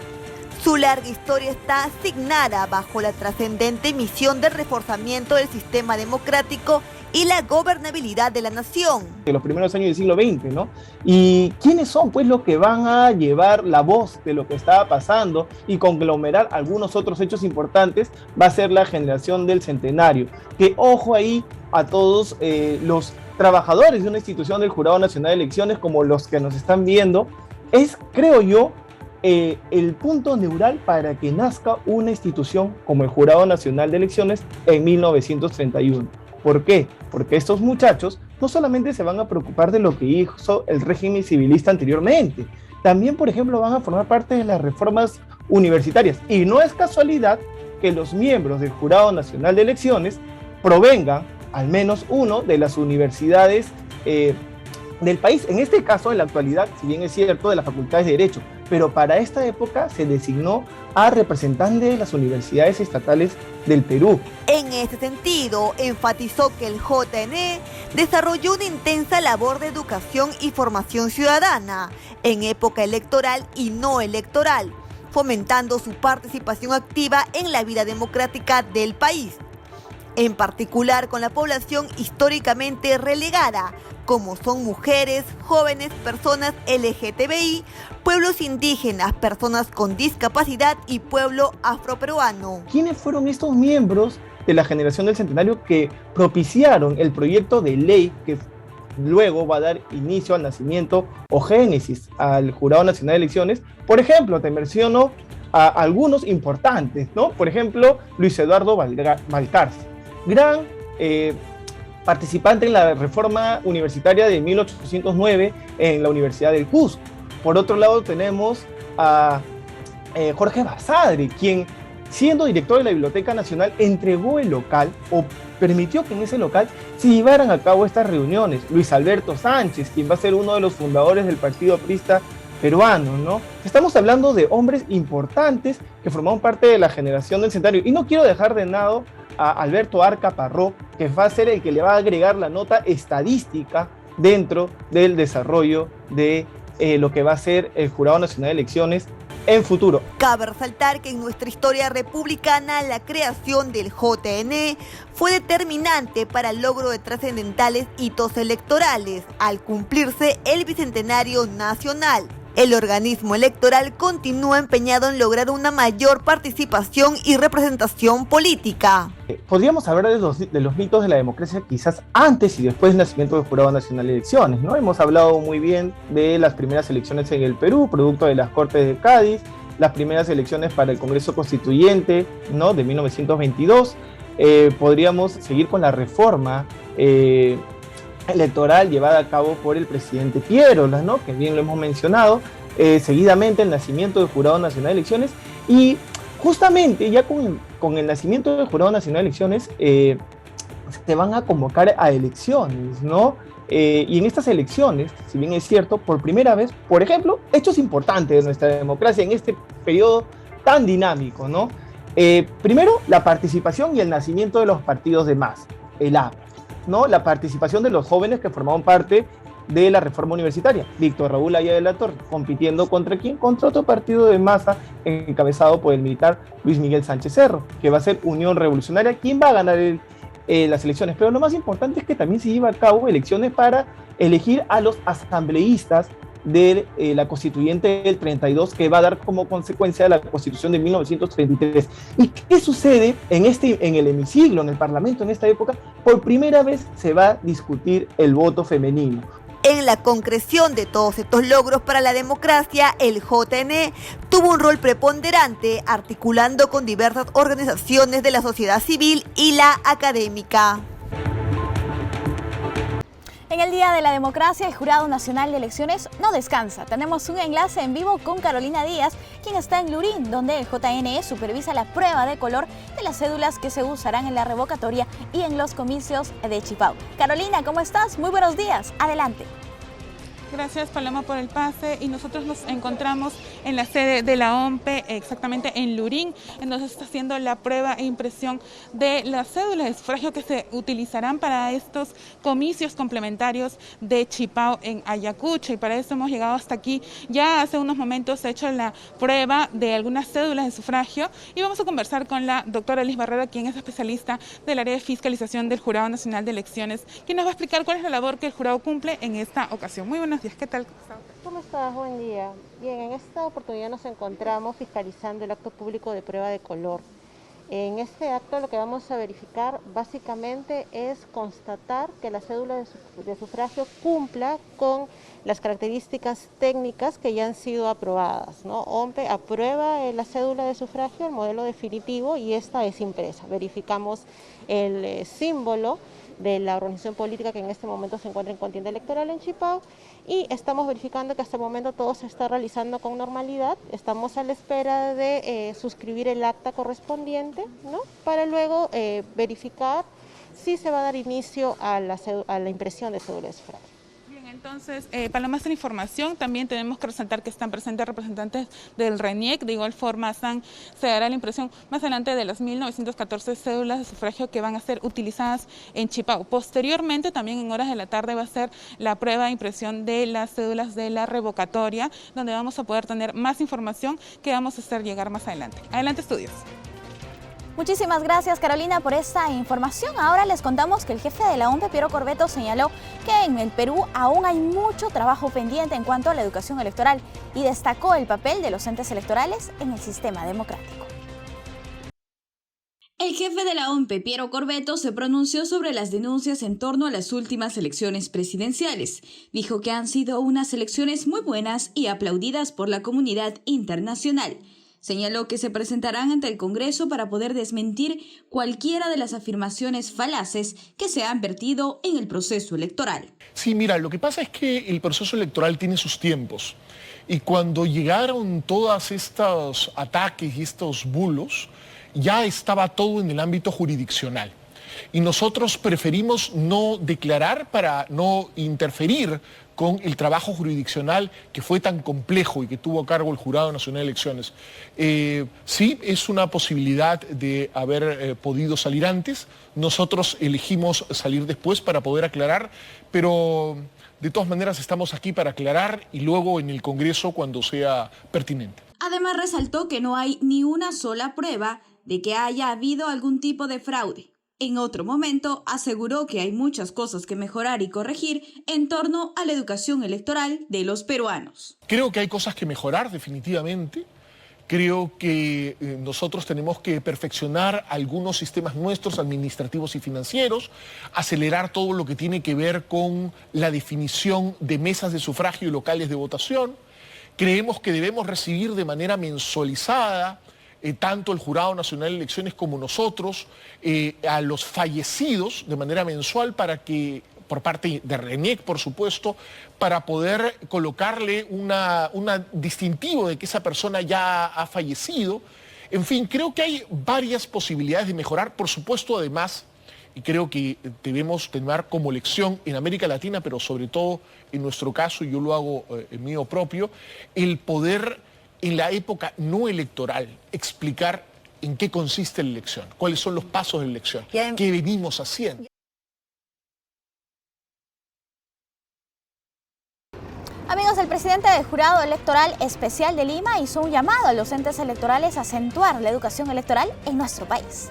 Su larga historia está asignada bajo la trascendente misión de reforzamiento del sistema democrático y la gobernabilidad de la nación. En los primeros años del siglo XX, ¿no? ¿Y quiénes son, pues, los que van a llevar la voz de lo que estaba pasando y conglomerar algunos otros hechos importantes? Va a ser la generación del centenario. Que ojo ahí a todos los trabajadores de una institución del Jurado Nacional de Elecciones, como los que nos están viendo, es, creo yo, el punto neural para que nazca una institución como el Jurado Nacional de Elecciones en 1931. ¿Por qué? Porque estos muchachos no solamente se van a preocupar de lo que hizo el régimen civilista anteriormente, también, por ejemplo, van a formar parte de las reformas universitarias. Y no es casualidad que los miembros del Jurado Nacional de Elecciones provengan, al menos uno, de las universidades del país. En este caso, en la actualidad, si bien es cierto, de las facultades de Derecho, pero para esta época se designó a representantes de las universidades estatales del Perú. En este sentido, enfatizó que el JNE desarrolló una intensa labor de educación y formación ciudadana en época electoral y no electoral, fomentando su participación activa en la vida democrática del país. en particular con la población históricamente relegada, como son mujeres, jóvenes, personas LGTBI, pueblos indígenas, personas con discapacidad y pueblo afroperuano. ¿Quiénes fueron estos miembros de la generación del centenario que propiciaron el proyecto de ley que luego va a dar inicio al nacimiento o génesis al Jurado Nacional de Elecciones? Por ejemplo, te menciono a algunos importantes, ¿no? Por ejemplo, Luis Eduardo Valcárcel, gran participante en la reforma universitaria de 1809 en la Universidad del Cusco. Por otro lado tenemos a Jorge Basadre, quien, siendo director de la Biblioteca Nacional, entregó el local o permitió que en ese local se llevaran a cabo estas reuniones. Luis Alberto Sánchez, quien va a ser uno de los fundadores del Partido Aprista peruano, ¿no? Estamos hablando de hombres importantes que formaron parte de la generación del centenario. Y no quiero dejar de lado a Alberto Arca Parró, que va a ser el que le va a agregar la nota estadística dentro del desarrollo de lo que va a ser el Jurado Nacional de Elecciones en futuro. Cabe resaltar que en nuestra historia republicana la creación del JN fue determinante para el logro de trascendentales hitos electorales al cumplirse el Bicentenario Nacional. El organismo electoral continúa empeñado en lograr una mayor participación y representación política. Podríamos hablar de los mitos de la democracia quizás antes y después del nacimiento del Jurado Nacional de Elecciones, ¿no? Hemos hablado muy bien de las primeras elecciones en el Perú, producto de las Cortes de Cádiz, las primeras elecciones para el Congreso Constituyente, ¿no?, de 1922. Podríamos seguir con la reforma electoral llevada a cabo por el presidente Piérolas, ¿no?, que bien lo hemos mencionado, seguidamente el nacimiento del Jurado Nacional de Elecciones, y justamente ya con el nacimiento del Jurado Nacional de Elecciones se van a convocar a elecciones, ¿no? Y en estas elecciones, si bien es cierto, por primera vez, por ejemplo, hechos importantes de nuestra democracia en este periodo tan dinámico, ¿no? Primero, la participación y el nacimiento de los partidos de masa, el APRA, ¿no? La participación de los jóvenes que formaban parte de la reforma universitaria. Víctor Raúl Aya de la Torre, compitiendo ¿contra quién? Contra otro partido de masa encabezado por el militar Luis Miguel Sánchez Cerro, que va a ser Unión Revolucionaria. ¿Quién va a ganar las elecciones? Pero lo más importante es que también se lleva a cabo elecciones para elegir a los asambleístas de la constituyente del 32, que va a dar como consecuencia la constitución de 1933. ¿Y qué sucede en el hemiciclo, en el Parlamento en esta época? Por primera vez se va a discutir el voto femenino. En la concreción de todos estos logros para la democracia, el JN tuvo un rol preponderante, articulando con diversas organizaciones de la sociedad civil y la académica. En el Día de la Democracia, el Jurado Nacional de Elecciones no descansa. Tenemos un enlace en vivo con Carolina Díaz, quien está en Lurín, donde el JNE supervisa la prueba de color de las cédulas que se usarán en la revocatoria y en los comicios de Chipau. Carolina, ¿cómo estás? Muy buenos días. Adelante. Gracias, Paloma, por el pase, y nosotros nos encontramos en la sede de la OMPE, exactamente en Lurín, en donde se está haciendo la prueba e impresión de las cédulas de sufragio que se utilizarán para estos comicios complementarios de Chipau en Ayacucho, y para eso hemos llegado hasta aquí. Ya hace unos momentos se ha hecho la prueba de algunas cédulas de sufragio y vamos a conversar con la doctora Liz Barrera, quien es especialista del área de fiscalización del Jurado Nacional de Elecciones, quien nos va a explicar cuál es la labor que el jurado cumple en esta ocasión. Muy buenos días, ¿qué tal? ¿Cómo estás? Buen día. Bien, en esta oportunidad nos encontramos fiscalizando el acto público de prueba de color. En este acto lo que vamos a verificar básicamente es constatar que la cédula de sufragio cumpla con las características técnicas que ya han sido aprobadas, ¿no? OMPE aprueba la cédula de sufragio, el modelo definitivo, y esta es impresa. Verificamos el símbolo de la organización política que en este momento se encuentra en contienda electoral en Chipau, y estamos verificando que hasta el momento todo se está realizando con normalidad. Estamos a la espera de suscribir el acta correspondiente, ¿no?, para luego verificar si se va a dar inicio a la impresión de cédula de sufragio. Entonces, para más información, también tenemos que resaltar que están presentes representantes del RENIEC. De igual forma, se dará la impresión más adelante de las 1914 cédulas de sufragio que van a ser utilizadas en Chipau. Posteriormente, también en horas de la tarde, va a ser la prueba de impresión de las cédulas de la revocatoria, donde vamos a poder tener más información que vamos a hacer llegar más adelante. Adelante, estudios. Muchísimas gracias, Carolina, por esta información. Ahora les contamos que el jefe de la OMPE, Piero Corvetto, señaló que en el Perú aún hay mucho trabajo pendiente en cuanto a la educación electoral y destacó el papel de los entes electorales en el sistema democrático. El jefe de la OMPE, Piero Corvetto, se pronunció sobre las denuncias en torno a las últimas elecciones presidenciales. Dijo que han sido unas elecciones muy buenas y aplaudidas por la comunidad internacional. Señaló que se presentarán ante el Congreso para poder desmentir cualquiera de las afirmaciones falaces que se han vertido en el proceso electoral. Sí, mira, lo que pasa es que el proceso electoral tiene sus tiempos. Y cuando llegaron todos estos ataques y estos bulos, ya estaba todo en el ámbito jurisdiccional. Y nosotros preferimos no declarar para no interferir con el trabajo jurisdiccional que fue tan complejo y que tuvo a cargo el Jurado Nacional de Elecciones. Sí, es una posibilidad de haber podido salir antes. Nosotros elegimos salir después para poder aclarar, pero de todas maneras estamos aquí para aclarar y luego en el Congreso cuando sea pertinente. Además, resaltó que no hay ni una sola prueba de que haya habido algún tipo de fraude. En otro momento, aseguró que hay muchas cosas que mejorar y corregir en torno a la educación electoral de los peruanos. Creo que hay cosas que mejorar definitivamente. Creo que nosotros tenemos que perfeccionar algunos sistemas nuestros administrativos y financieros, acelerar todo lo que tiene que ver con la definición de mesas de sufragio y locales de votación. Creemos que debemos recibir de manera mensualizada tanto el Jurado Nacional de Elecciones como nosotros, a los fallecidos de manera mensual para que, por parte de RENIEC, por supuesto, para poder colocarle una distintivo de que esa persona ya ha fallecido. En fin, creo que hay varias posibilidades de mejorar, por supuesto, además, y creo que debemos tomar como lección en América Latina, pero sobre todo en nuestro caso, y yo lo hago mío propio, el poder en la época no electoral explicar en qué consiste la elección, cuáles son los pasos de la elección, qué venimos haciendo. Amigos, el presidente del Jurado Electoral Especial de Lima hizo un llamado a los entes electorales a acentuar la educación electoral en nuestro país.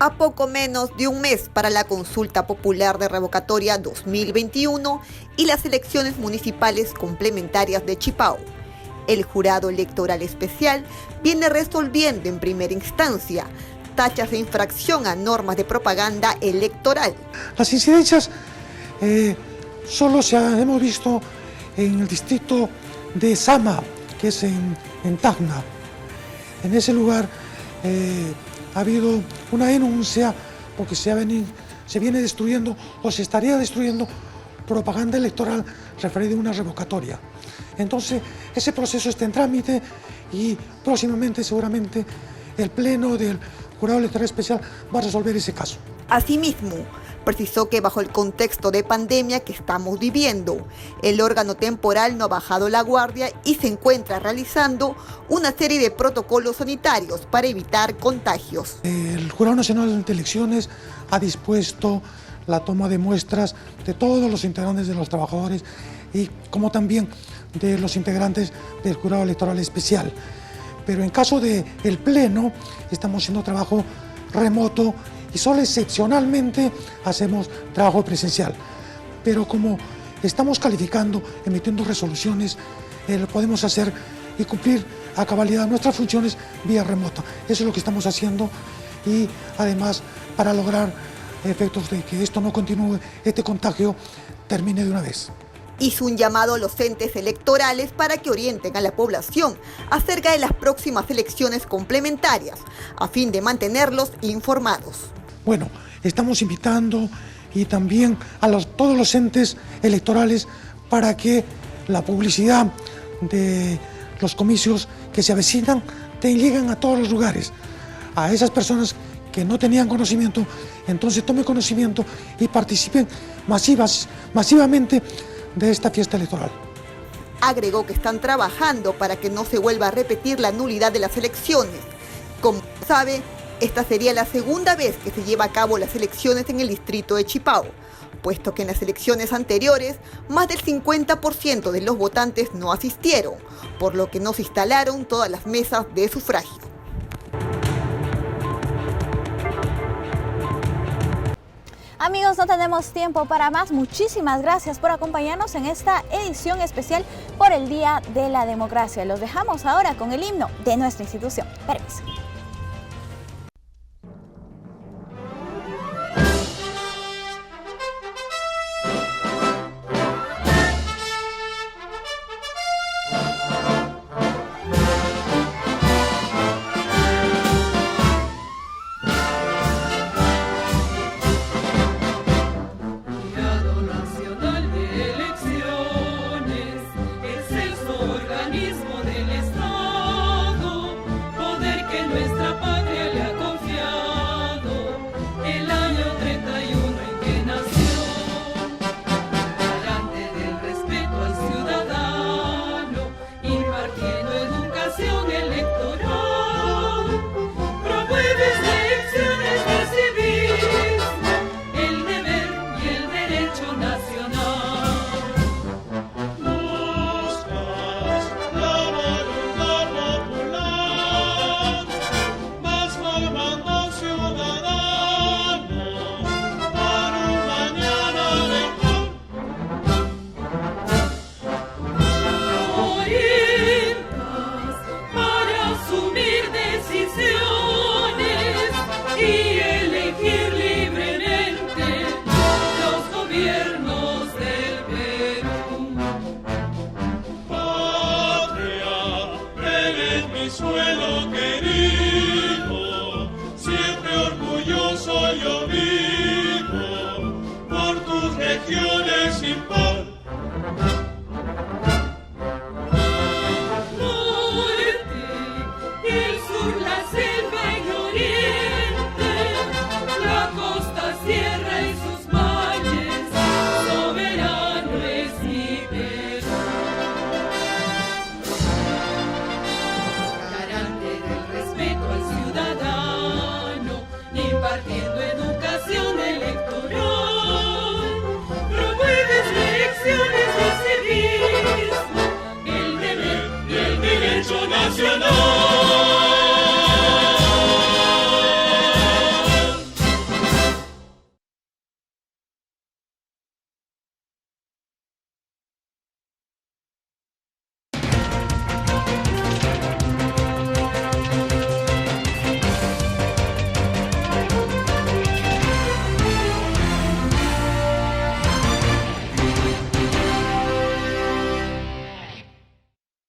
A poco menos de un mes para la consulta popular de revocatoria 2021 y las elecciones municipales complementarias de Chipao, el Jurado Electoral Especial viene resolviendo en primera instancia tachas de infracción a normas de propaganda electoral. Las incidencias solo hemos visto en el distrito de Sama, que es en Tacna. En ese lugar ha habido una denuncia porque se viene destruyendo o se estaría destruyendo propaganda electoral referida a una revocatoria. Entonces, ese proceso está en trámite y próximamente, seguramente, el Pleno del Jurado Electoral Especial va a resolver ese caso. Asimismo, precisó que bajo el contexto de pandemia que estamos viviendo, el órgano temporal no ha bajado la guardia y se encuentra realizando una serie de protocolos sanitarios para evitar contagios. El Jurado Nacional de Elecciones ha dispuesto la toma de muestras de todos los integrantes de los trabajadores y como también de los integrantes del Jurado Electoral Especial. Pero en caso del Pleno estamos haciendo trabajo remoto y solo excepcionalmente hacemos trabajo presencial. Pero como estamos calificando, emitiendo resoluciones, lo podemos hacer y cumplir a cabalidad nuestras funciones vía remota. Eso es lo que estamos haciendo y además para lograr efectos de que esto no continúe, este contagio termine de una vez. Hizo un llamado a los entes electorales para que orienten a la población acerca de las próximas elecciones complementarias, a fin de mantenerlos informados. Bueno, estamos invitando y también a todos los entes electorales para que la publicidad de los comicios que se avecinan lleguen a todos los lugares. A esas personas que no tenían conocimiento, entonces tomen conocimiento y participen masivamente de esta fiesta electoral. Agregó que están trabajando para que no se vuelva a repetir la nulidad de las elecciones. Como sabe, Esta sería la segunda vez que se lleva a cabo las elecciones en el distrito de Chipao, puesto que en las elecciones anteriores más del 50% de los votantes no asistieron, por lo que no se instalaron todas las mesas de sufragio. Amigos, no tenemos tiempo para más. Muchísimas gracias por acompañarnos en esta edición especial por el Día de la Democracia. Los dejamos ahora con el himno de nuestra institución. Permiso. Impartiendo educación electoral, promueves elecciones